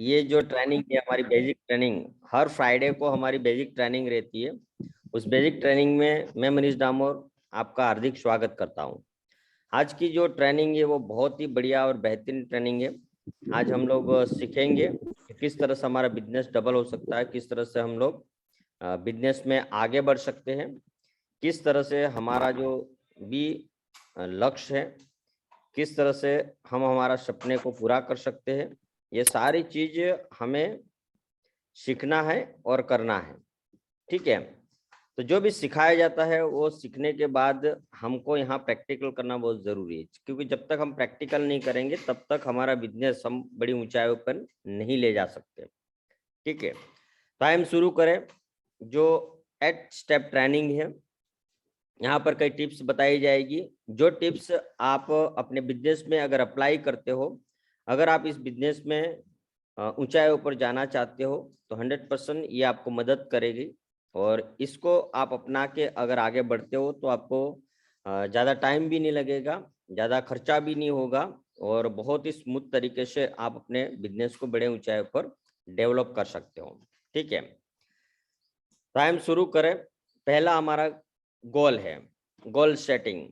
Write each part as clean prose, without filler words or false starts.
ये जो ट्रेनिंग है हमारी बेसिक ट्रेनिंग, हर फ्राइडे को हमारी बेसिक ट्रेनिंग रहती है। उस बेसिक ट्रेनिंग में मैं मनीष डामोर आपका हार्दिक स्वागत करता हूँ। आज की जो ट्रेनिंग है वो बहुत ही बढ़िया और बेहतरीन ट्रेनिंग है। आज हम लोग सीखेंगे कि किस तरह से हमारा बिजनेस डबल हो सकता है, किस तरह से हम लोग बिजनेस में आगे बढ़ सकते हैं, किस तरह से हमारा जो भी लक्ष्य है, किस तरह से हम हमारा सपने को पूरा कर सकते हैं। ये सारी चीज हमें सीखना है और करना है। ठीक है, तो जो भी सिखाया जाता है वो सीखने के बाद हमको यहाँ प्रैक्टिकल करना बहुत जरूरी है, क्योंकि जब तक हम प्रैक्टिकल नहीं करेंगे तब तक हमारा बिजनेस हम बड़ी ऊंचाइयों पर नहीं ले जा सकते। ठीक है, तो हम शुरू करें। जो 8 स्टेप ट्रेनिंग है, यहाँ पर कई टिप्स बताई जाएगी। जो टिप्स आप अपने बिजनेस में अगर अप्लाई करते हो, अगर आप इस बिजनेस में ऊंचाइयों पर जाना चाहते हो तो 100% ये आपको मदद करेगी। और इसको आप अपना के अगर आगे बढ़ते हो तो आपको ज़्यादा टाइम भी नहीं लगेगा, ज़्यादा खर्चा भी नहीं होगा, और बहुत ही स्मूथ तरीके से आप अपने बिजनेस को बड़े ऊंचाई पर डेवलप कर सकते हो। ठीक है, टाइम शुरू करें। पहला हमारा गोल है गोल सेटिंग,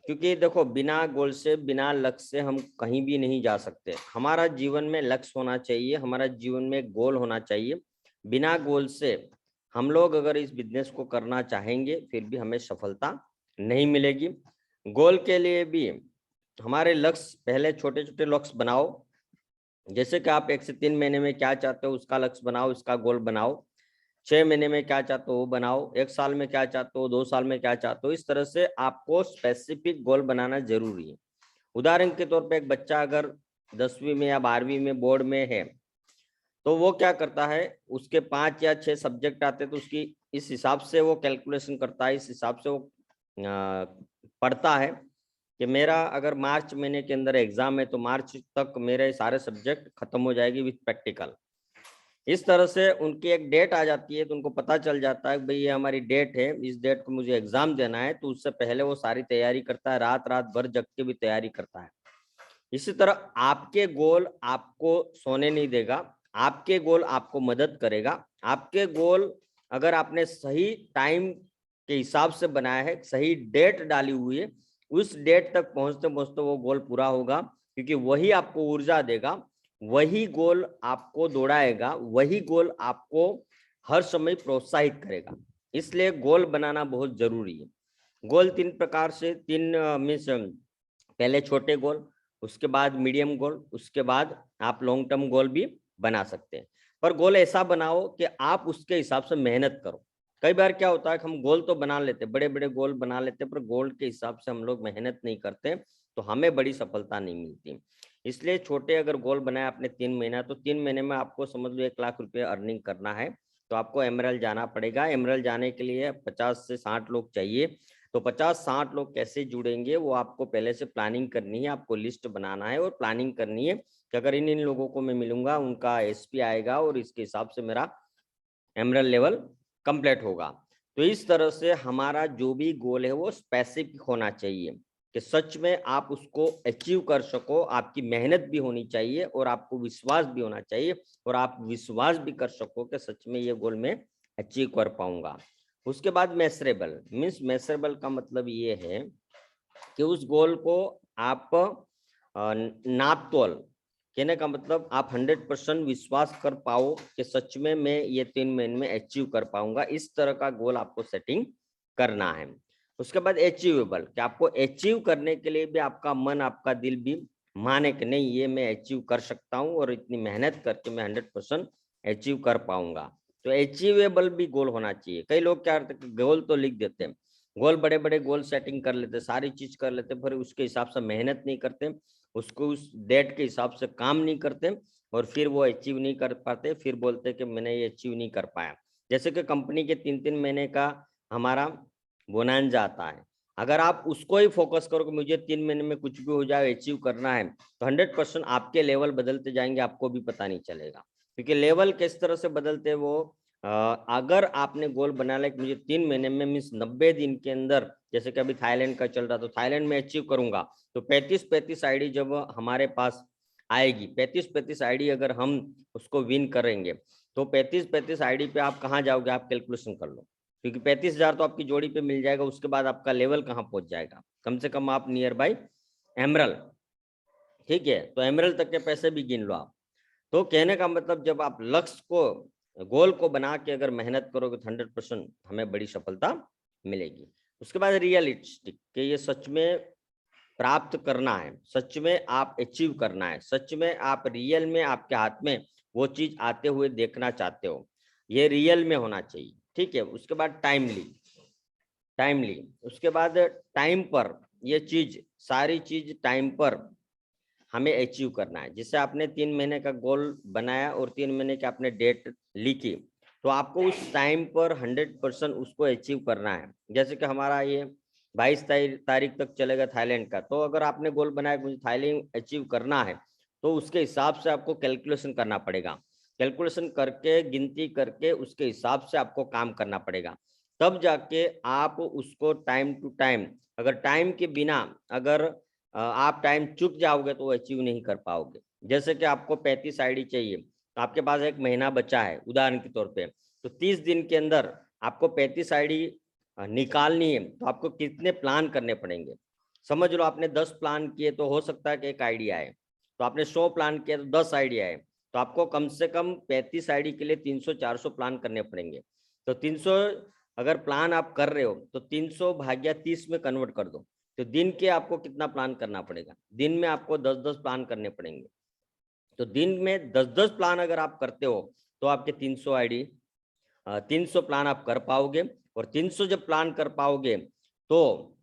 क्योंकि देखो बिना गोल से, बिना लक्ष्य से हम कहीं भी नहीं जा सकते। हमारा जीवन में लक्ष्य होना चाहिए, हमारा जीवन में गोल होना चाहिए। बिना गोल से हम लोग अगर इस बिजनेस को करना चाहेंगे फिर भी हमें सफलता नहीं मिलेगी। गोल के लिए भी हमारे लक्ष्य, पहले छोटे छोटे लक्ष्य बनाओ। जैसे कि आप 1 से 3 महीने में क्या चाहते हो उसका लक्ष्य बनाओ, इसका गोल बनाओ। 6 महीने में क्या चाहते हो वो बनाओ। 1 साल में क्या चाहते हो, 2 साल में क्या चाहते हो। इस तरह से आपको स्पेसिफिक गोल बनाना जरूरी है। उदाहरण के तौर पे एक बच्चा अगर 10वीं में या 12वीं में बोर्ड में है तो वो क्या करता है, उसके 5 या 6 सब्जेक्ट आते हैं तो उसकी इस हिसाब से वो कैलकुलेशन करता है, इस हिसाब से वो पढ़ता है कि मेरा अगर मार्च महीने के अंदर एग्जाम है तो मार्च तक मेरे सारे सब्जेक्ट खत्म हो जाएगी विथ प्रैक्टिकल। इस तरह से उनकी एक डेट आ जाती है तो उनको पता चल जाता है भाई ये हमारी डेट है, इस डेट को मुझे एग्जाम देना है। तो उससे पहले वो सारी तैयारी करता है, रात रात भर जग के भी तैयारी करता है। इसी तरह आपके गोल आपको सोने नहीं देगा, आपके गोल आपको मदद करेगा। आपके गोल अगर आपने सही टाइम के हिसाब से बनाया है, सही डेट डाली हुई है, उस डेट तक पहुंचते पहुंचते वो गोल पूरा होगा, क्योंकि वही आपको ऊर्जा देगा, वही गोल आपको दौड़ाएगा, वही गोल आपको हर समय प्रोत्साहित करेगा। इसलिए गोल बनाना बहुत जरूरी है। गोल 3 प्रकार से, 3 मीन्स पहले छोटे गोल, उसके बाद मीडियम गोल, उसके बाद आप लॉन्ग टर्म गोल भी बना सकते हैं। पर गोल ऐसा बनाओ कि आप उसके हिसाब से मेहनत करो। कई बार क्या होता है कि हम गोल तो बना लेते, बड़े बड़े गोल बना लेते, पर गोल के हिसाब से हम लोग मेहनत नहीं करते तो हमें बड़ी सफलता नहीं मिलती। इसलिए छोटे अगर गोल बनाए आपने 3 महीना, तो 3 महीने में आपको समझ लो 1 लाख रुपए अर्निंग करना है तो आपको एमरल जाना पड़ेगा। एमरल जाने के लिए 50 से 60 लोग चाहिए। तो 50-60 लोग कैसे जुड़ेंगे वो आपको पहले से प्लानिंग करनी है, आपको लिस्ट बनाना है और प्लानिंग करनी है कि अगर इन इन लोगों को मैं मिलूंगा उनका एसपी आएगा और इसके हिसाब से मेरा एमरल लेवल कंप्लीट होगा। तो इस तरह से हमारा जो भी गोल है वो स्पेसिफिक होना चाहिए कि सच में आप उसको अचीव कर सको। आपकी मेहनत भी होनी चाहिए और आपको विश्वास भी होना चाहिए, और आप विश्वास भी कर सको कि सच में ये गोल मैं अचीव कर पाऊंगा। उसके बाद मेजरेबल, मीन्स मेजरेबल का मतलब ये है कि उस गोल को आप नाप तोल, कहने का मतलब आप 100% विश्वास कर पाओ कि सच में मैं ये 3 महीने में अचीव कर पाऊंगा। इस तरह का गोल आपको सेटिंग करना है। उसके बाद अचीवेबल, कि आपको अचीव करने के लिए भी आपका मन, आपका दिल भी माने कि नहीं ये मैं अचीव कर सकता हूँ और इतनी मेहनत करके मैं 100% अचीव कर पाऊंगा। तो अचीवेबल भी गोल होना चाहिए। कई लोग क्या करते हैं, गोल तो लिख देते हैं, गोल बड़े बड़े गोल सेटिंग कर लेते, सारी चीज कर लेते, फिर उसके हिसाब से मेहनत नहीं करते, उसको उस डेट के हिसाब से काम नहीं करते और फिर वो अचीव नहीं कर पाते, फिर बोलते कि मैंने ये अचीव नहीं कर पाया। जैसे कि कंपनी के 3-3 महीने का हमारा बोनांजा आता है, अगर आप उसको ही फोकस करो कि मुझे 3 महीने में कुछ भी हो जाए अचीव करना है, तो 100% आपके लेवल बदलते जाएंगे, आपको भी पता नहीं चलेगा। क्योंकि लेवल किस तरह से बदलते हैं वो, अगर आपने गोल बना लिया कि मुझे 3 महीने में, मीन्स 90 दिन के अंदर, जैसे कि अभी थाईलैंड का चल रहा तो थाईलैंड में अचीव करूंगा, तो 35 आईडी जब हमारे पास आएगी। 35 आईडी अगर हम उसको विन करेंगे तो 35 आईडी पे आप कहाँ जाओगे, आप कैलकुलेशन कर लो, क्योंकि 35,000 तो आपकी जोड़ी पे मिल जाएगा। उसके बाद आपका लेवल कहाँ पहुंच जाएगा, कम से कम आप नियर बाई एमरल, ठीक है, तो एमरल तक के पैसे भी गिन लो आप। तो कहने का मतलब जब आप लक्ष्य को, गोल को बना के अगर मेहनत करोगे तो 100% हमें बड़ी सफलता मिलेगी। उसके बाद रियलिस्टिक, कि ये सच में प्राप्त करना है, सच में आप अचीव करना है, सच में आप रियल में आपके हाथ में वो चीज आते हुए देखना चाहते हो, ये रियल में होना चाहिए, ठीक है। उसके बाद टाइमली, उसके बाद टाइम पर ये चीज, सारी चीज टाइम पर हमें अचीव करना है। जिससे आपने 3 महीने का गोल बनाया और 3 महीने की आपने डेट लिखी, तो आपको उस टाइम पर 100% उसको अचीव करना है। जैसे कि हमारा ये 22 तारीख तक चलेगा थाईलैंड का, तो अगर आपने गोल बनाया मुझे थाईलैंड अचीव करना है, तो उसके हिसाब से आपको कैलकुलेशन करना पड़ेगा। कैलकुलेशन करके, गिनती करके, उसके हिसाब से आपको काम करना पड़ेगा। तब जाके आप उसको टाइम टू टाइम, अगर टाइम के बिना अगर आप टाइम चुक जाओगे तो अचीव नहीं कर पाओगे। जैसे कि आपको 35 आईडी चाहिए, तो आपके पास 1 महीना बचा है उदाहरण के तौर पे, तो 30 दिन के अंदर आपको 35 आईडी निकालनी है, तो आपको कितने प्लान करने पड़ेंगे। समझ लो आपने 10 प्लान किए तो हो सकता है कि 1 आईडिया आए, तो आपने 100 प्लान किया तो 10 आईडिया आए, तो आपको कम से कम 35 आईडी के लिए 300-400 प्लान करने पड़ेंगे। तो 300 अगर प्लान आप कर रहे हो तो 300 भाग्या 30 में कन्वर्ट कर दो, तो दिन के आपको कितना प्लान करना पड़ेगा, दिन में आपको 10-10 प्लान करने पड़ेंगे। तो दिन में 10-10 प्लान अगर आप करते हो तो आपके 300 आईडी, 300 प्लान आप कर पाओगे। और 300 जब प्लान कर पाओगे तो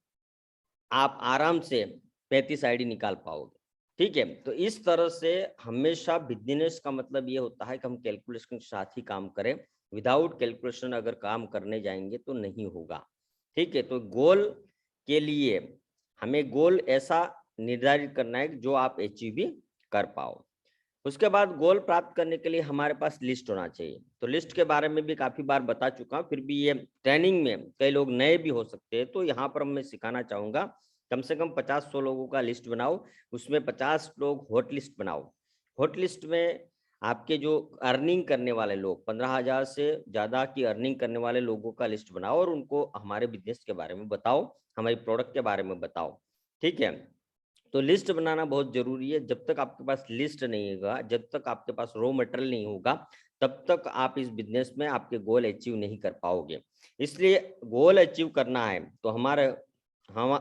आप आराम से 35 आईडी निकाल पाओगे, ठीक है। तो इस तरह से हमेशा बिजनेस का मतलब ये होता है कि हम कैलकुलेशन के साथ ही काम करें। विदाउट कैलकुलेशन अगर काम करने जाएंगे तो नहीं होगा, ठीक है। तो गोल के लिए हमें गोल ऐसा निर्धारित करना है जो आप अचीव भी कर पाओ। उसके बाद गोल प्राप्त करने के लिए हमारे पास लिस्ट होना चाहिए। तो लिस्ट के बारे में भी काफी बार बता चुका हूँ, फिर भी ये ट्रेनिंग में कई लोग नए भी हो सकते हैं, तो यहाँ पर मैं सिखाना चाहूंगा। कम से कम 50-100 लोगों का लिस्ट बनाओ, उसमें 50 लोग हॉट लिस्ट बनाओ। हॉट लिस्ट में आपके जो अर्निंग करने वाले लोग, 15,000 से ज्यादा की अर्निंग करने वाले लोगों का लिस्ट बनाओ और उनको हमारे बिजनेस के बारे में बताओ, हमारी प्रोडक्ट के बारे में बताओ, ठीक है। तो लिस्ट बनाना बहुत जरूरी है। जब तक आपके पास लिस्ट नहीं होगा, जब तक आपके पास रॉ मटेरियल नहीं होगा, तब तक आप इस बिजनेस में आपके गोल अचीव नहीं कर पाओगे। इसलिए गोल अचीव करना है तो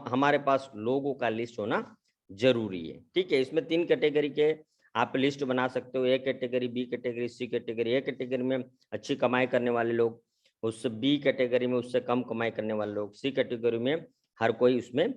हमारे पास लोगों का लिस्ट होना जरूरी है, ठीक है। इसमें 3 कैटेगरी के आप लिस्ट बना सकते हो, A category, B category, C category. A category में अच्छी कमाई करने वाले लोग, उससे बी कैटेगरी में उससे कम कमाई करने वाले लोग, सी कैटेगरी में हर कोई उसमें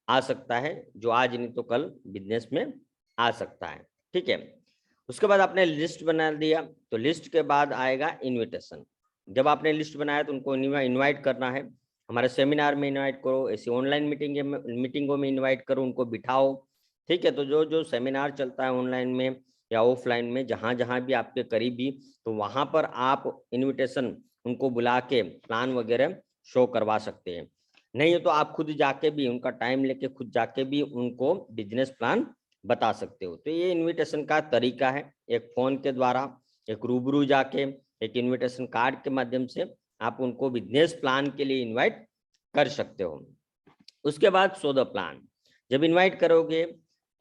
आ सकता है, जो आज नहीं तो कल बिजनेस में आ सकता है, ठीक है। उसके बाद आपने लिस्ट बना दिया, तो लिस्ट के बाद आएगा इनविटेशन। जब आपने लिस्ट बनाया तो उनको इनवाइट करना है, हमारे सेमिनार में इनवाइट करो, ऐसी ऑनलाइन मीटिंगों में इनवाइट करो, उनको बिठाओ, ठीक है। तो जो जो सेमिनार चलता है ऑनलाइन में या ऑफलाइन में, जहाँ जहाँ भी आपके करीबी, तो वहाँ पर आप इनविटेशन उनको बुला के प्लान वगैरह शो करवा सकते हैं। नहीं है तो आप खुद जाके भी, उनका टाइम लेके खुद जाके भी उनको बिजनेस प्लान बता सकते हो। तो ये इनविटेशन का तरीका है, एक फोन के द्वारा, एक रूबरू जाके, एक इनविटेशन कार्ड के माध्यम से आप उनको बिजनेस प्लान के लिए इनवाइट कर सकते हो। उसके बाद शो द प्लान। जब इनवाइट करोगे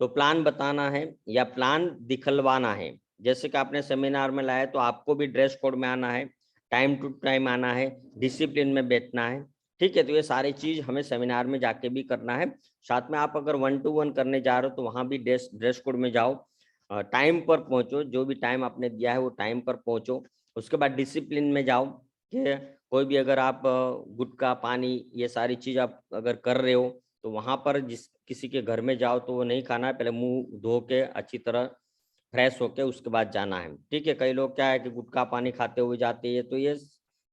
तो प्लान बताना है या प्लान दिखलवाना है। जैसे कि आपने सेमिनार में लाया तो आपको भी ड्रेस कोड में आना है, टाइम टू टाइम आना है, डिसिप्लिन में बैठना है, ठीक है। तो ये सारी चीज हमें सेमिनार में जाके भी करना है। साथ में आप अगर 1-to-1 करने जा रहे हो तो वहां भी ड्रेस कोड में जाओ, टाइम पर पहुंचो, जो भी टाइम आपने दिया है वो टाइम पर पहुंचो। उसके बाद डिसिप्लिन में जाओ कि कोई भी अगर आप गुटखा, पानी, ये सारी चीज आप अगर कर रहे हो तो वहां पर जिस किसी के घर में जाओ तो वो नहीं खाना है, पहले मुंह धो के अच्छी तरह फ्रेश होके उसके बाद जाना है, ठीक है। कई लोग क्या है कि गुटखा पानी खाते हुए जाते हैं, तो ये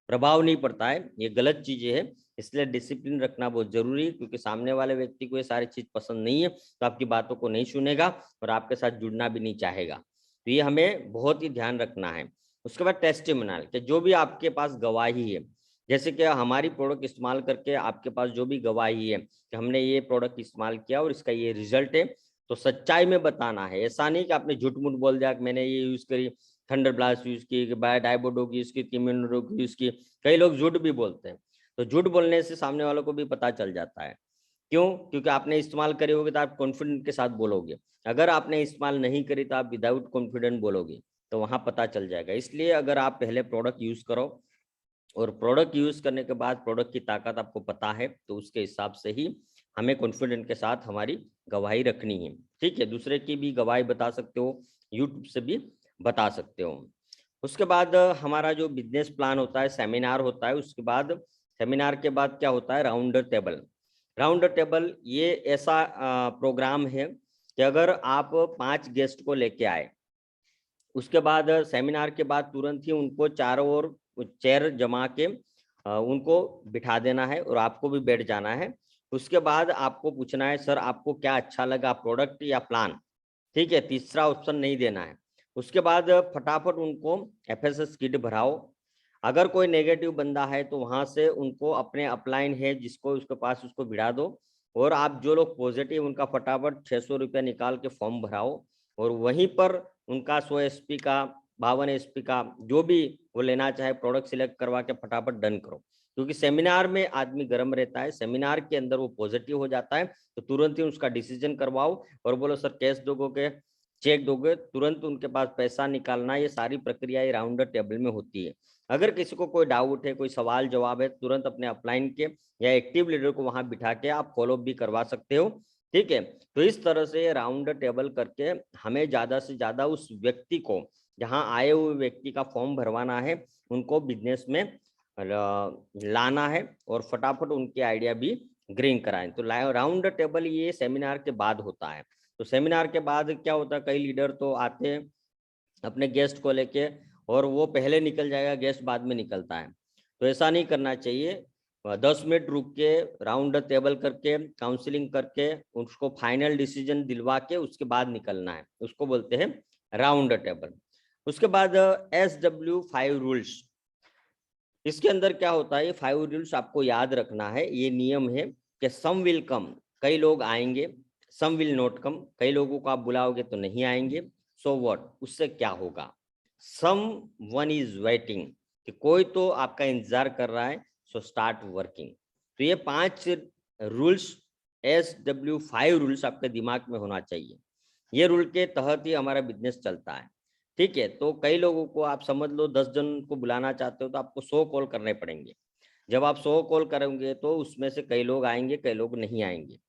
प्रभाव नहीं पड़ता है, ये गलत चीजें है। इसलिए डिसिप्लिन रखना बहुत जरूरी है, क्योंकि सामने वाले व्यक्ति को ये सारी चीज पसंद नहीं है, तो आपकी बातों को नहीं सुनेगा और आपके साथ जुड़ना भी नहीं चाहेगा। तो ये हमें बहुत ही ध्यान रखना है। उसके बाद टेस्टिमोनियल, कि जो भी आपके पास गवाही है, जैसे कि हमारी प्रोडक्ट इस्तेमाल करके आपके पास जो भी गवाही है कि हमने ये प्रोडक्ट इस्तेमाल किया और इसका ये रिजल्ट है, तो सच्चाई में बताना है। ऐसा नहीं कि आपने झूठ मूठ बोल दिया कि मैंने ये यूज करी, थंडर ब्लास्ट यूज की, डाइबोडोग यूज की, किमिनोडोग यूज की। कई लोग झूठ भी बोलते हैं, तो झूठ बोलने से सामने वालों को भी पता चल जाता है। क्यों? क्योंकि आपने इस्तेमाल करी होगी तो आप कॉन्फिडेंट के साथ बोलोगे। अगर आपने इस्तेमाल नहीं करी तो आप विदाउट कॉन्फिडेंट बोलोगे, तो वहां पता चल जाएगा। इसलिए अगर आप पहले प्रोडक्ट यूज करो और प्रोडक्ट यूज करने के बाद प्रोडक्ट की ताकत आपको पता है, तो उसके हिसाब से ही हमें कॉन्फिडेंट के साथ हमारी गवाही रखनी है। ठीक है, दूसरे की भी गवाही बता सकते हो, यूट्यूब से भी बता सकते हो। उसके बाद हमारा जो बिजनेस प्लान होता है, सेमिनार होता है। उसके बाद सेमिनार के बाद क्या होता है? Round table. राउंड टेबल ये ऐसा प्रोग्राम है कि अगर आप 5 गेस्ट को लेके आए, उसके बाद सेमिनार के बाद तुरंत ही उनको चारों ओर चेयर जमा के उनको बिठा देना है और आपको भी बैठ जाना है। उसके बाद आपको पूछना है, सर आपको क्या अच्छा लगा, प्रोडक्ट या प्लान? ठीक है, तीसरा ऑप्शन नहीं देना है। उसके बाद फटाफट उनको FSS किट भराओ। अगर कोई नेगेटिव बंदा है तो वहां से उनको अपने अपलाइन है जिसको उसके पास उसको भिड़ा दो। और आप जो लोग पॉजिटिव, उनका फटाफट 600 रुपया निकाल के फॉर्म भराओ और वहीं पर उनका 100 SP का, 52 SP का, जो भी वो लेना चाहे प्रोडक्ट सिलेक्ट करवा के फटाफट डन करो। क्योंकि सेमिनार में आदमी गर्म रहता है, सेमिनार के अंदर वो पॉजिटिव हो जाता है, तो तुरंत ही उसका डिसीजन करवाओ और बोलो सर कैश दोगे, चेक दोगे, तुरंत उनके पास पैसा निकालना। ये सारी प्रक्रिया राउंड टेबल में होती है। अगर किसी को कोई डाउट है, कोई सवाल जवाब है, तुरंत अपने अपलाइन के या एक्टिव लीडर को वहां बिठा के आप फॉलो भी करवा सकते हो। ठीक है, तो इस तरह से राउंड टेबल करके हमें ज्यादा से ज्यादा उस व्यक्ति को, जहां आए हुए व्यक्ति का फॉर्म भरवाना है, उनको बिजनेस में लाना है और फटाफट उनके आइडिया भी ग्रीन कराएं। तो राउंड टेबल ये सेमिनार के बाद होता है। तो सेमिनार के बाद क्या होता है, कई लीडर तो आते हैं अपने गेस्ट को लेके और वो पहले निकल जाएगा, गेस्ट बाद में निकलता है। तो ऐसा नहीं करना चाहिए। 10 मिनट रुक के राउंड टेबल करके काउंसलिंग करके उसको फाइनल डिसीजन दिलवा के उसके बाद निकलना है, उसको बोलते हैं राउंड टेबल। उसके बाद SW5 रूल्स। इसके अंदर क्या होता है, ये 5 रूल्स आपको याद रखना है। ये नियम है कि सम विल कम, कई लोग आएंगे, सम विल नॉट कम, कई लोगों को आप बुलाओगे तो नहीं आएंगे, सो व्हाट, उससे क्या होगा? सम वन इज वेटिंग, कि कोई तो आपका इंतजार कर रहा है, सो स्टार्ट वर्किंग। तो ये 5 रूल्स, SW5 रूल्स आपके दिमाग में होना चाहिए। ये रूल के तहत ही हमारा बिजनेस चलता है। ठीक है, तो कई लोगों को आप समझ लो 10 जन को बुलाना चाहते हो तो आपको 100 कॉल करने पड़ेंगे। जब आप 100 कॉल करेंगे तो उसमें से कई लोग आएंगे, कई लोग नहीं आएंगे।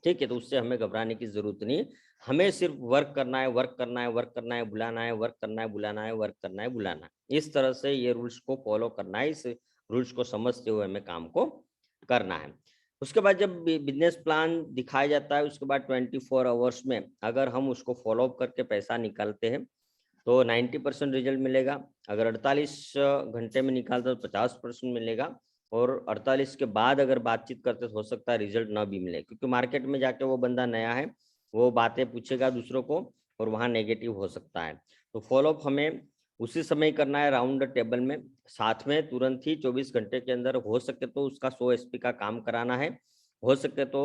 ठीक है, तो उससे हमें घबराने की जरूरत नहीं। हमें सिर्फ वर्क करना है, वर्क करना है, वर्क करना है, बुलाना है, वर्क करना है, बुलाना है, वर्क करना है, बुलाना है। इस तरह से ये रूल्स को फॉलो करना है, इस रूल्स को समझते हुए हमें काम को करना है। उसके बाद जब बिजनेस प्लान दिखाया जाता है, उसके बाद 24 आवर्स में अगर हम उसको फॉलो अप करके पैसा निकालते हैं तो 90% रिजल्ट मिलेगा। अगर 48 घंटे में निकालते तो 50% मिलेगा। और 48 के बाद अगर बातचीत करते तो हो सकता है रिजल्ट ना भी मिले, क्योंकि मार्केट में जाके वो बंदा नया है, वो बातें पूछेगा दूसरों को और वहाँ नेगेटिव हो सकता है। तो फॉलोअप हमें उसी समय करना है राउंड टेबल में, साथ में तुरंत ही 24 घंटे के अंदर हो सके तो उसका 100 SP का काम कराना है, हो सके तो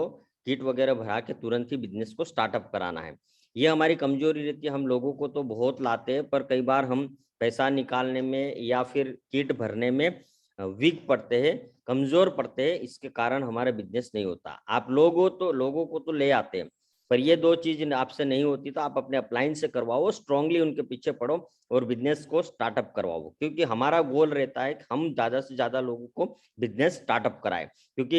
किट वगैरह भरा के तुरंत ही बिजनेस को स्टार्टअप कराना है। ये हमारी कमजोरी रहती है। हम लोगों को तो बहुत लाते हैं, पर कई बार हम पैसा निकालने में या फिर किट भरने में वीक पड़ते हैं, कमजोर पड़ते हैं। इसके कारण हमारा बिजनेस नहीं होता। आप लोगों को तो ले आते हैं, पर ये 2 चीज आपसे नहीं होती तो आप अपने अपलाइन से करवाओ, स्ट्रांगली उनके पीछे पड़ो और बिजनेस को स्टार्टअप करवाओ। क्योंकि हमारा गोल रहता है कि हम ज्यादा से ज्यादा लोगों को बिजनेस स्टार्टअप कराएं। क्योंकि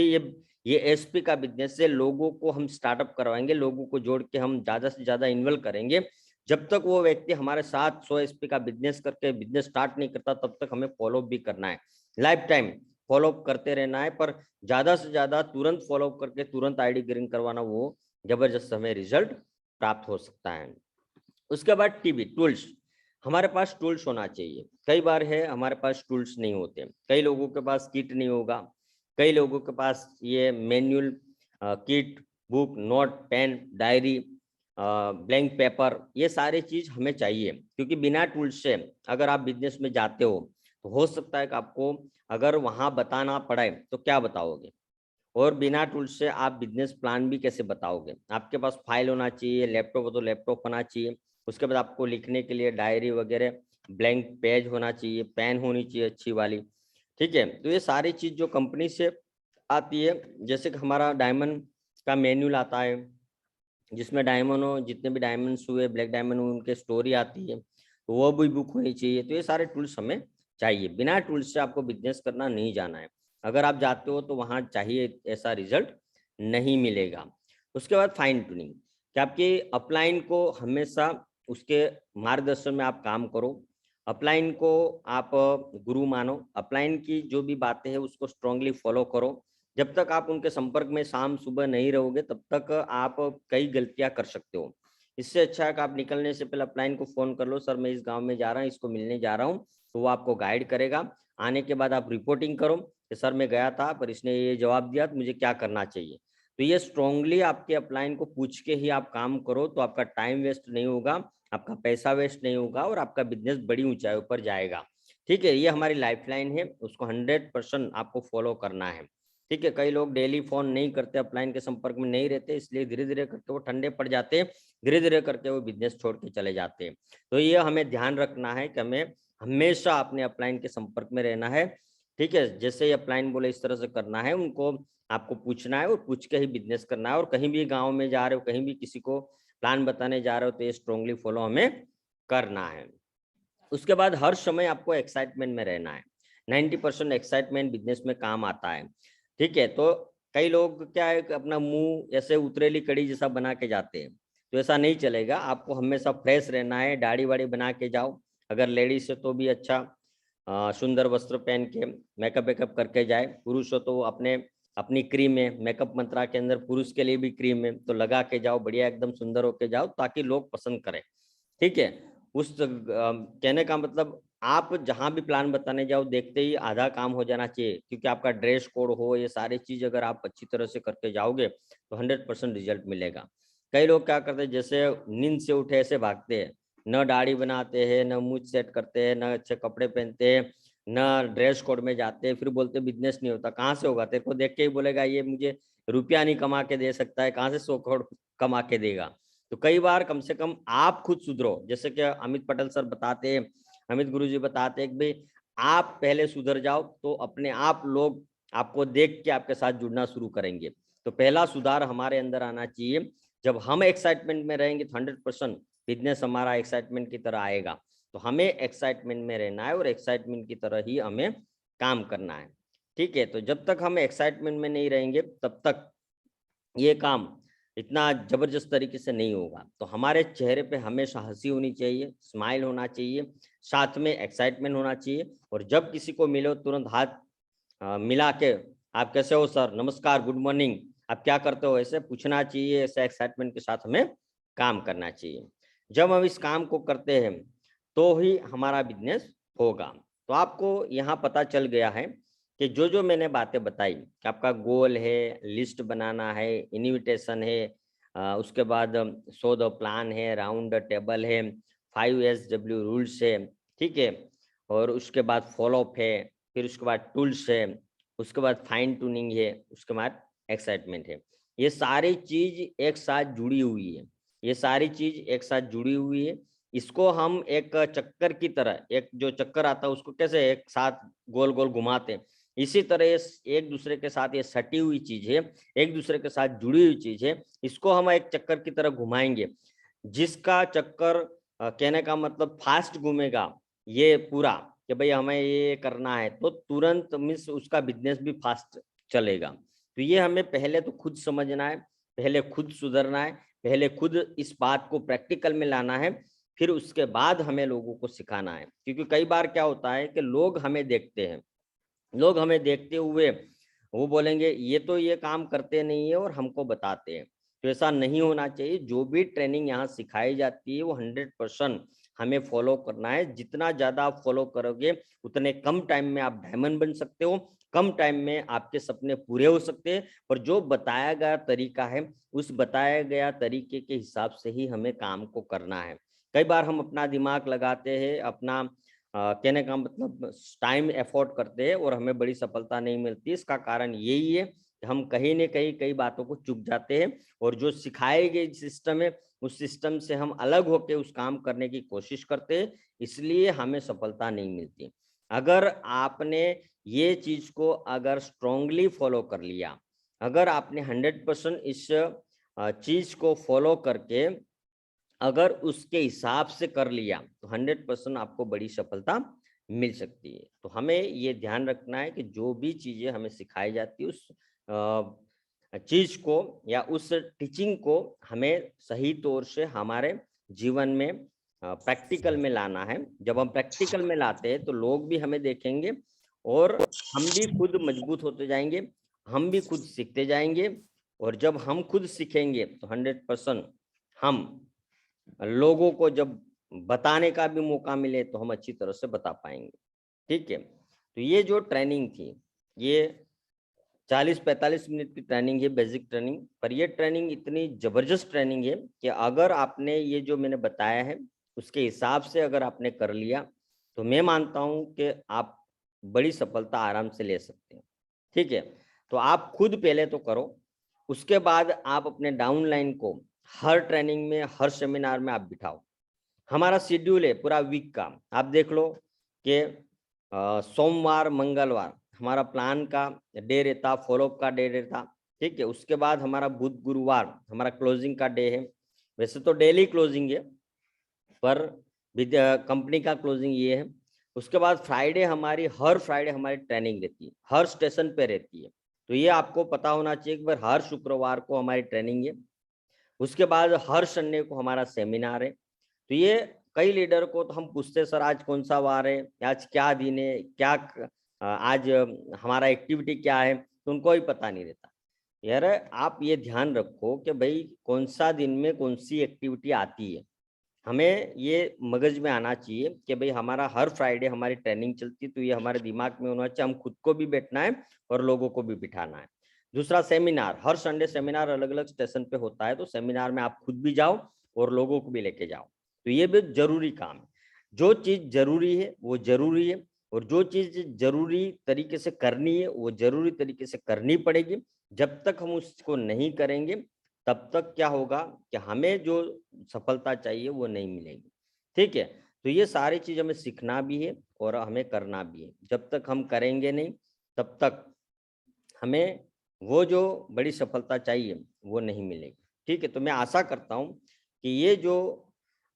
ये SP का बिजनेस है, लोगों को हम स्टार्टअप करवाएंगे, लोगों को जोड़ के हम ज्यादा से ज्यादा इन्वॉल्व करेंगे। जब तक वो व्यक्ति हमारे साथ 100 SP का बिजनेस करके बिजनेस स्टार्ट नहीं करता, तब तक हमें फॉलोअप भी करना है, लाइफ टाइम फॉलोअप करते रहना है। पर ज्यादा से ज्यादा तुरंत फॉलोअप करके तुरंत ID ग्रीन करवाना, वो जबरदस्त हमें रिजल्ट प्राप्त हो सकता है। उसके बाद टीबी टूल्स, हमारे पास टूल्स होना चाहिए। कई बार है हमारे पास टूल्स नहीं होते, कई लोगों के पास किट नहीं होगा, कई लोगों के पास ये manual, kit, book, note, pen, diary, blank paper, ये सारी चीज हमें चाहिए। क्योंकि बिना टूल्स से अगर आप बिजनेस में जाते हो तो हो सकता है कि आपको अगर वहां बताना पड़े तो क्या बताओगे? और बिना टूल्स से आप बिजनेस प्लान भी कैसे बताओगे? आपके पास फाइल होना चाहिए, लैपटॉप हो तो लैपटॉप होना चाहिए, उसके बाद आपको लिखने के लिए डायरी वगैरह, ब्लैंक पेज होना चाहिए, पेन होनी चाहिए अच्छी वाली, ठीक है। तो ये सारी चीज जो कंपनी से आती है, जैसे कि हमारा डायमंड का मैन्यूल आता है, जिसमें डायमंड हो, जितने भी डायमंड्स हुए, ब्लैक डायमंड हुए, उनके स्टोरी आती है, तो वो भी बुक होनी चाहिए। तो ये सारे टूल्स हमें चाहिए। बिना टूल्स से आपको बिजनेस करना नहीं जाना है। अगर आप जाते हो तो वहाँ चाहिए ऐसा रिजल्ट नहीं मिलेगा। उसके बाद फाइन ट्यूनिंग, कि आपकी अपलाइन को हमेशा उसके मार्गदर्शन में आप काम करो। अपलाइन को आप गुरु मानो, अपलाइन की जो भी बातें हैं उसको स्ट्रांगली फॉलो करो। जब तक आप उनके संपर्क में शाम सुबह नहीं रहोगे तब तक आप कई गलतियां कर सकते हो। इससे अच्छा है कि आप निकलने से पहले अपलाइन को फोन कर लो, सर मैं इस गांव में जा रहा हूँ, इसको मिलने जा रहा हूँ, तो वो आपको गाइड करेगा। आने के बाद आप रिपोर्टिंग करो कि सर मैं गया था पर इसने ये जवाब दिया, तो मुझे क्या करना चाहिए। तो ये स्ट्रांगली आपके अपलाइन को पूछ के ही आप काम करो, तो आपका टाइम वेस्ट नहीं होगा, आपका पैसा वेस्ट नहीं होगा और आपका बिजनेस बड़ी ऊंचाइयों पर जाएगा। ठीक है, ये हमारी लाइफलाइन है, उसको 100% आपको फॉलो करना है। ठीक है, कई लोग डेली फोन नहीं करते, अपलाइन के संपर्क में नहीं रहते, इसलिए धीरे धीरे करके वो ठंडे पड़ जाते हैं, धीरे धीरे करके वो बिजनेस छोड़ के चले जाते हैं। तो ये हमें ध्यान रखना है कि हमें हमेशा अपने अपलाइन के संपर्क में रहना है। ठीक है, जैसे ही अपलाइन बोले इस तरह से करना है, उनको आपको पूछना है और पूछ के ही बिजनेस करना है। और कहीं भी गाँव में जा रहे हो, कहीं भी किसी को प्लान बताने जा रहे हो, तो ये स्ट्रांगली फॉलो हमें करना है। उसके बाद हर समय आपको एक्साइटमेंट में रहना है। 90% एक्साइटमेंट बिजनेस में काम आता है। ठीक है, तो कई लोग क्या है कि अपना मुंह ऐसे उतरेली कड़ी जैसा बना के जाते हैं, तो ऐसा नहीं चलेगा। आपको हमेशा फ्रेश रहना है, दाढ़ी वाड़ी बना के जाओ, अगर लेडीज है तो भी अच्छा, सुंदर वस्त्र पहन के मेकअप वेकअप करके जाए। पुरुष हो तो वो अपने अपनी क्रीम है, मेकअप मंत्रा के अंदर पुरुष के लिए भी क्रीम है, तो लगा के जाओ, बढ़िया एकदम सुंदर होके जाओ, ताकि लोग पसंद करें। ठीक है, उस कहने का मतलब आप जहां भी प्लान बताने जाओ, देखते ही आधा काम हो जाना चाहिए, क्योंकि आपका ड्रेस कोड हो, ये सारी चीज अगर आप अच्छी तरह से करके जाओगे तो 100% रिजल्ट मिलेगा। कई लोग क्या करते हैं, जैसे नींद से उठे ऐसे भागते हैं, न दाढ़ी बनाते हैं, न मुंह सेट करते हैं, न अच्छे कपड़े पहनते हैं, न ड्रेस कोड में जाते हैं, फिर बोलते बिजनेस नहीं होता। कहाँ से होगा? तेरे को देख के ही बोलेगा ये मुझे रुपया नहीं कमा के दे सकता है, कहाँ से 100 करोड़ कमा के देगा। तो कई बार कम से कम आप खुद सुधरो, जैसे कि अमित पटेल सर बताते हैं, अमित गुरुजी बताते हैं कि भाई आप पहले सुधर जाओ, तो अपने आप लोग आपको देख के आपके साथ जुड़ना शुरू करेंगे। तो पहला सुधार हमारे अंदर आना चाहिए। जब हम एक्साइटमेंट में रहेंगे तो 100% बिजनेस हमारा एक्साइटमेंट की तरह आएगा। तो हमें एक्साइटमेंट में रहना है और एक्साइटमेंट की तरह ही हमें काम करना है। ठीक है, तो जब तक हम एक्साइटमेंट में नहीं रहेंगे तब तक ये काम इतना जबरदस्त तरीके से नहीं होगा। तो हमारे चेहरे पे हमेशा हंसी होनी चाहिए, स्माइल होना चाहिए, साथ में एक्साइटमेंट होना चाहिए। और जब किसी को मिलो तुरंत हाथ मिला के आप कैसे हो सर, नमस्कार, गुड मॉर्निंग, आप क्या करते हो, ऐसे पूछना चाहिए। ऐसे एक्साइटमेंट के साथ हमें काम करना चाहिए। जब हम इस काम को करते हैं तो ही हमारा बिजनेस होगा। तो आपको यहाँ पता चल गया है कि जो जो मैंने बातें बताई, कि आपका गोल है, लिस्ट बनाना है, इनविटेशन है, उसके बाद 100 प्लान है, राउंड टेबल है, 5SW रूल्स है, ठीक है, और उसके बाद फॉलोअप है, फिर उसके बाद टूल्स है, उसके बाद फाइन ट्यूनिंग है, उसके बाद एक्साइटमेंट है। ये सारी चीज एक साथ जुड़ी हुई है, ये सारी चीज एक साथ जुड़ी हुई है। इसको हम एक चक्कर की तरह, एक जो चक्कर आता है उसको कैसे एक साथ गोल गोल घुमाते हैं, इसी तरह एक दूसरे के साथ ये सटी हुई चीज है, एक दूसरे के साथ जुड़ी हुई चीज है। इसको हम एक चक्कर की तरह घुमाएंगे, जिसका चक्कर कहने का मतलब फास्ट घूमेगा ये पूरा, कि भाई हमें ये करना है, तो तुरंत मीन्स उसका बिजनेस भी फास्ट चलेगा। तो ये हमें पहले तो खुद समझना है, पहले खुद सुधरना है, पहले खुद इस बात को प्रैक्टिकल में लाना है, फिर उसके बाद हमें लोगों को सिखाना है। क्योंकि कई बार क्या होता है कि लोग हमें देखते हैं, लोग हमें देखते हुए वो बोलेंगे ये तो ये काम करते नहीं है और हमको बताते हैं। तो ऐसा नहीं होना चाहिए। जो भी ट्रेनिंग यहाँ सिखाई जाती है वो 100% हमें फॉलो करना है। जितना ज़्यादा आप फॉलो करोगे उतने कम टाइम में आप डायमंड बन सकते हो, कम टाइम में आपके सपने पूरे हो सकते हैं। और जो बताया गया तरीका है, उस बताया गया तरीके के हिसाब से ही हमें काम को करना है। कई बार हम अपना दिमाग लगाते हैं, अपना कहने का मतलब टाइम एफोर्ड करते हैं और हमें बड़ी सफलता नहीं मिलती। इसका कारण यही है हम कहीं न कहीं कई बातों को चूक जाते हैं और जो सिखाए गए सिस्टम है उस सिस्टम से हम अलग होके उस काम करने की कोशिश करते हैं, इसलिए हमें सफलता नहीं मिलती। अगर आपने ये चीज़ को अगर स्ट्रांगली फॉलो कर लिया, अगर आपने 100% इस चीज़ को फॉलो करके अगर उसके हिसाब से कर लिया तो 100% आपको बड़ी सफलता मिल सकती है। तो हमें ये ध्यान रखना है कि जो भी चीज़ें हमें सिखाई जाती है उस चीज़ को या उस टीचिंग को हमें सही तौर से हमारे जीवन में प्रैक्टिकल में लाना है। जब हम प्रैक्टिकल में लाते हैं तो लोग भी हमें देखेंगे और हम भी खुद मजबूत होते जाएँगे, हम भी खुद सीखते जाएँगे और जब हम खुद सीखेंगे तो 100% हम लोगों को जब बताने का भी मौका मिले तो हम अच्छी तरह से बता पाएँगे, ठीक है? तो ये जो ट्रेनिंग थी, ये 40-45 मिनट की ट्रेनिंग है, बेसिक ट्रेनिंग, पर ये ट्रेनिंग इतनी ज़बरदस्त ट्रेनिंग है कि अगर आपने ये जो मैंने बताया है, उसके हिसाब से अगर आपने कर लिया, तो मैं मानता हूँ कि आप बड़ी सफलता आराम से ले सकते हैं, ठीक है? तो आप खुद पहले तो करो, उसके बाद आप अपने डाउनलाइन को हर ट्रेनिंग में, हर सेमिनार में आप बिठाओ। हमारा शेड्यूल है पूरा वीक का, आप देख लो कि सोमवार, मंगलवार हमारा प्लान का डे रहता, फॉलोअप का डे रहता, ठीक है? उसके बाद हमारा बुध, गुरुवार हमारा क्लोजिंग का डे है। वैसे तो डेली क्लोजिंग है, पर कंपनी का क्लोजिंग ये है। उसके बाद फ्राइडे हर फ्राइडे हमारी ट्रेनिंग रहती है, हर स्टेशन पे रहती है। तो ये आपको पता होना चाहिए कि भाई हर शुक्रवार को हमारी ट्रेनिंग है। उसके बाद हर संडे को हमारा सेमिनार है। तो ये कई लीडर को तो हम पूछते हैं, सर आज कौन सा वार है, आज क्या दिन है, आज हमारा एक्टिविटी क्या है, तो उनको ही पता नहीं रहता। यार आप ये ध्यान रखो कि भाई कौन सा दिन में कौन सी एक्टिविटी आती है। हमें ये मगज में आना चाहिए कि भाई हमारा हर फ्राइडे हमारी ट्रेनिंग चलती है, तो ये हमारे दिमाग में होना चाहिए, हम खुद को भी बैठना है और लोगों को भी बिठाना है। दूसरा सेमिनार, हर संडे सेमिनार अलग अलग स्टेशन पे होता है, तो सेमिनार में आप खुद भी जाओ और लोगों को भी लेके जाओ। तो ये भी जरूरी काम है। जो चीज जरूरी है वो जरूरी है और जो चीज जरूरी तरीके से करनी है वो जरूरी तरीके से करनी पड़ेगी। जब तक हम उसको नहीं करेंगे तब तक क्या होगा कि हमें जो सफलता चाहिए वो नहीं मिलेगी, ठीक है? तो ये सारी चीज हमें सीखना भी है और हमें करना भी है। जब तक हम करेंगे नहीं तब तक हमें वो जो बड़ी सफलता चाहिए वो नहीं मिलेगी, ठीक है? तो मैं आशा करता हूँ कि ये जो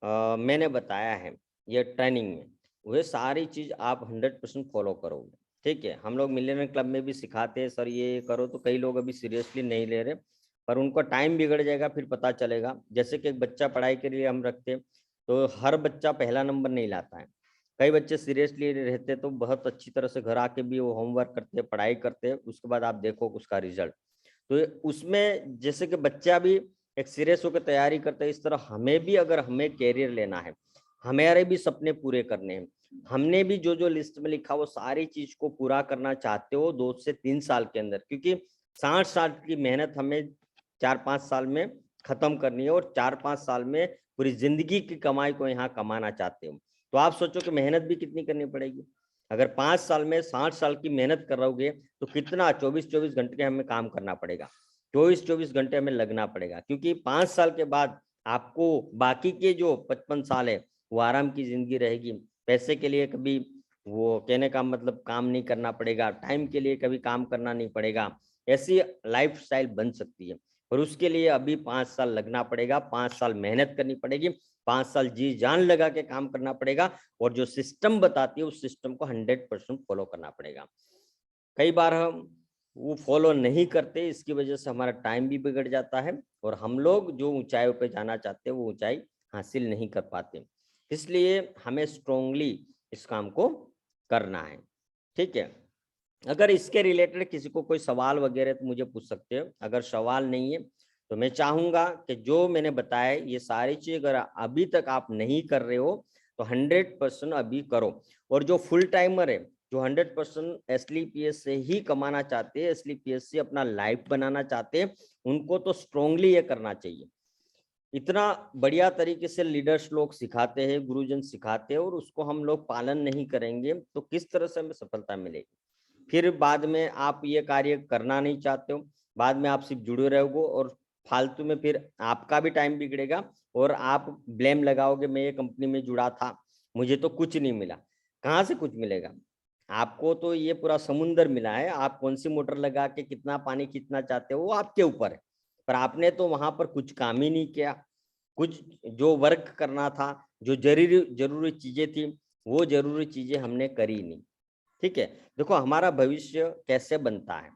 मैंने बताया है ये ट्रेनिंग में, वह सारी चीज़ आप 100% फॉलो करोगे, ठीक है? हम लोग मिलियनेयर क्लब में भी सिखाते हैं, सर ये करो, तो कई लोग अभी सीरियसली नहीं ले रहे, पर उनका टाइम बिगड़ जाएगा, फिर पता चलेगा। जैसे कि एक बच्चा पढ़ाई के लिए हम रखते हैं, तो हर बच्चा पहला नंबर नहीं लाता है। कई बच्चे सीरियसली रहते तो बहुत अच्छी तरह से घर आके भी वो होमवर्क करते, पढ़ाई करते, उसके बाद आप देखो उसका रिजल्ट। तो उसमें जैसे कि बच्चा भी एक सीरियस होकर तैयारी करता है, इस तरह हमें भी अगर हमें कैरियर लेना है, हमारे भी सपने पूरे करने हैं, हमने भी जो जो लिस्ट में लिखा वो सारी चीज को पूरा करना चाहते हो 2 से 3 साल के अंदर, क्योंकि 60 साल की मेहनत हमें 4-5 साल में खत्म करनी है और 4-5 साल में पूरी जिंदगी की कमाई को यहाँ कमाना चाहते हो। तो आप सोचो कि मेहनत भी कितनी करनी पड़ेगी। अगर 5 साल में 60 साल की मेहनत कर रहोगे तो कितना 24-24 घंटे हमें काम करना पड़ेगा, 24-24 घंटे हमें लगना पड़ेगा, क्योंकि 5 साल के बाद आपको बाकी के जो 55 साल है वो आराम की जिंदगी रहेगी। पैसे के लिए कभी वो कहने का मतलब काम नहीं करना पड़ेगा, टाइम के लिए कभी काम करना नहीं पड़ेगा, ऐसी लाइफस्टाइल बन सकती है। और उसके लिए अभी 5 साल लगना पड़ेगा, 5 साल मेहनत करनी पड़ेगी, 5 साल जी जान लगा के काम करना पड़ेगा और जो सिस्टम बताती है उस सिस्टम को 100% फॉलो करना पड़ेगा। कई बार हम वो फॉलो नहीं करते, इसकी वजह से हमारा टाइम भी बिगड़ जाता है और हम लोग जो ऊंचाइयों पे जाना चाहते हैं वो ऊंचाई हासिल नहीं कर पाते। इसलिए हमें स्ट्रोंगली इस काम को करना है, ठीक है? अगर इसके रिलेटेड किसी को कोई सवाल वगैरह तो मुझे पूछ सकते हो। अगर सवाल नहीं है तो मैं चाहूंगा कि जो मैंने बताया ये सारी चीज अगर अभी तक आप नहीं कर रहे हो तो 100% अभी करो। और जो फुल टाइमर है, जो 100% एसलीपीएस से ही कमाना चाहते हैं, एसलीपीएस से अपना लाइफ बनाना चाहते हैं, उनको तो स्ट्रोंगली ये करना चाहिए। इतना बढ़िया तरीके से लीडर्स लोग सिखाते हैं, गुरुजन सिखाते हैं और उसको हम लोग पालन नहीं करेंगे तो किस तरह से हमें सफलता मिलेगी? फिर बाद में आप ये कार्य करना नहीं चाहते हो, बाद में आप सिर्फ जुड़े रहोगे और फालतू में फिर आपका भी टाइम बिगड़ेगा और आप ब्लेम लगाओगे, मैं ये कंपनी में जुड़ा था, मुझे तो कुछ नहीं मिला। कहाँ से कुछ मिलेगा? आपको तो ये पूरा समुंदर मिला है, आप कौन सी मोटर लगा के कितना पानी खींचना चाहते हो वो आपके ऊपर है, पर आपने तो वहां पर कुछ काम ही नहीं किया। कुछ जो वर्क करना था, जो जरूरी जरूरी चीजें थी, वो जरूरी चीजें हमने करी नहीं। ठीक है, देखो हमारा भविष्य कैसे बनता है,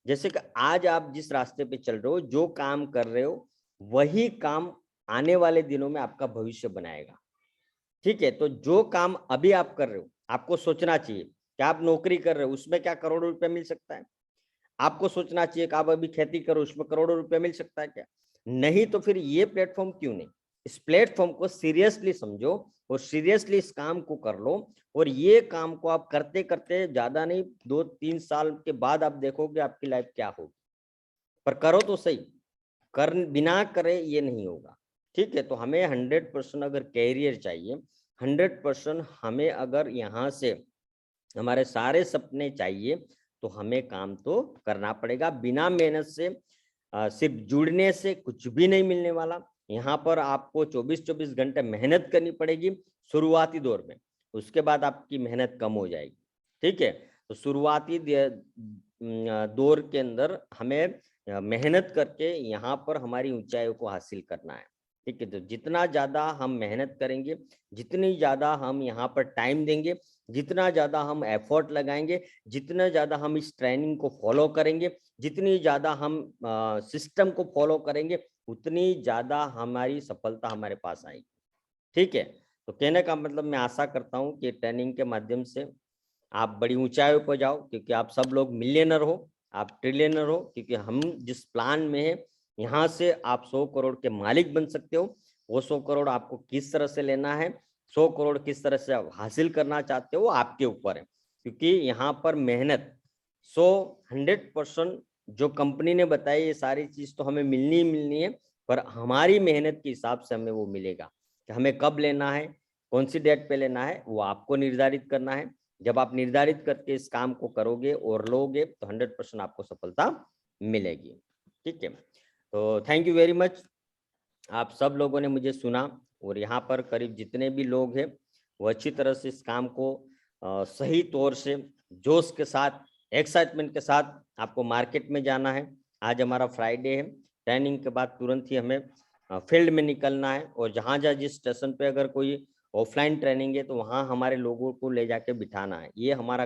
जैसे कि आज आप जिस रास्ते पे चल रहे हो, जो काम कर रहे हो, वही काम आने वाले दिनों में आपका भविष्य बनाएगा। ठीक है, तो जो काम अभी आप कर रहे हो, आपको सोचना चाहिए कि आप नौकरी कर रहे हो, उसमें क्या करोड़ों रुपया मिल सकता है? आपको सोचना चाहिए कि आप अभी खेती करो, उसमें करोड़ों रुपया मिल सकता है क्या? नहीं, तो फिर ये प्लेटफॉर्म क्यों नहीं? इस प्लेटफॉर्म को सीरियसली समझो और सीरियसली इस काम को कर लो, और ये काम को आप करते करते ज्यादा नहीं 2-3 साल के बाद आप देखोगे आपकी लाइफ क्या होगी। पर करो तो सही, कर बिना करे ये नहीं होगा। ठीक है, तो हमें 100% अगर कैरियर चाहिए, 100% हमें अगर यहाँ से हमारे सारे सपने चाहिए, तो हमें काम तो करना पड़ेगा। बिना मेहनत से सिर्फ जुड़ने से कुछ भी नहीं मिलने वाला। यहाँ पर आपको 24-24 घंटे मेहनत करनी पड़ेगी शुरुआती दौर में, उसके बाद आपकी मेहनत कम हो जाएगी। ठीक है, तो शुरुआती दौर के अंदर हमें मेहनत करके यहाँ पर हमारी ऊंचाइयों को हासिल करना है। ठीक है, तो जितना ज्यादा हम मेहनत करेंगे, जितनी ज्यादा हम यहाँ पर टाइम देंगे, जितना ज्यादा हम एफर्ट लगाएंगे, जितना ज्यादा हम इस ट्रेनिंग को फॉलो करेंगे, जितनी ज्यादा हम सिस्टम को फॉलो करेंगे, उतनी ज्यादा हमारी सफलता हमारे पास आएगी। ठीक है, तो कहने का मतलब मैं आशा करता हूँ कि ट्रेनिंग के माध्यम से आप बड़ी ऊंचाइयों पर जाओ, क्योंकि आप सब लोग मिलियनर हो, आप ट्रिलियनर हो, क्योंकि हम जिस प्लान में है, यहाँ से आप 100 करोड़ के मालिक बन सकते हो। वो 100 करोड़ आपको किस तरह से लेना है, 100 करोड़ किस तरह से आप हासिल करना चाहते हो, आपके ऊपर है। क्योंकि यहाँ पर मेहनत 100% जो कंपनी ने बताई ये सारी चीज तो हमें मिलनी ही मिलनी है, पर हमारी मेहनत के हिसाब से हमें वो मिलेगा। कि हमें कब लेना है, कौन सी डेट पे लेना है, वो आपको निर्धारित करना है। जब आप निर्धारित करके इस काम को करोगे और लोगे, तो 100% आपको सफलता मिलेगी। ठीक है, तो थैंक यू वेरी मच। आप सब लोगों ने मुझे सुना, और यहाँ पर करीब जितने भी लोग हैं वो अच्छी तरह से इस काम को सही तौर से जोश के साथ, एक्साइटमेंट के साथ आपको मार्केट में जाना है। आज हमारा फ्राइडे है, ट्रेनिंग के बाद तुरंत ही हमें फील्ड में निकलना है, और जहाँ जहाँ जिस स्टेशन पे अगर कोई ऑफलाइन ट्रेनिंग है तो वहाँ हमारे लोगों को ले जाके बिठाना है। ये हमारा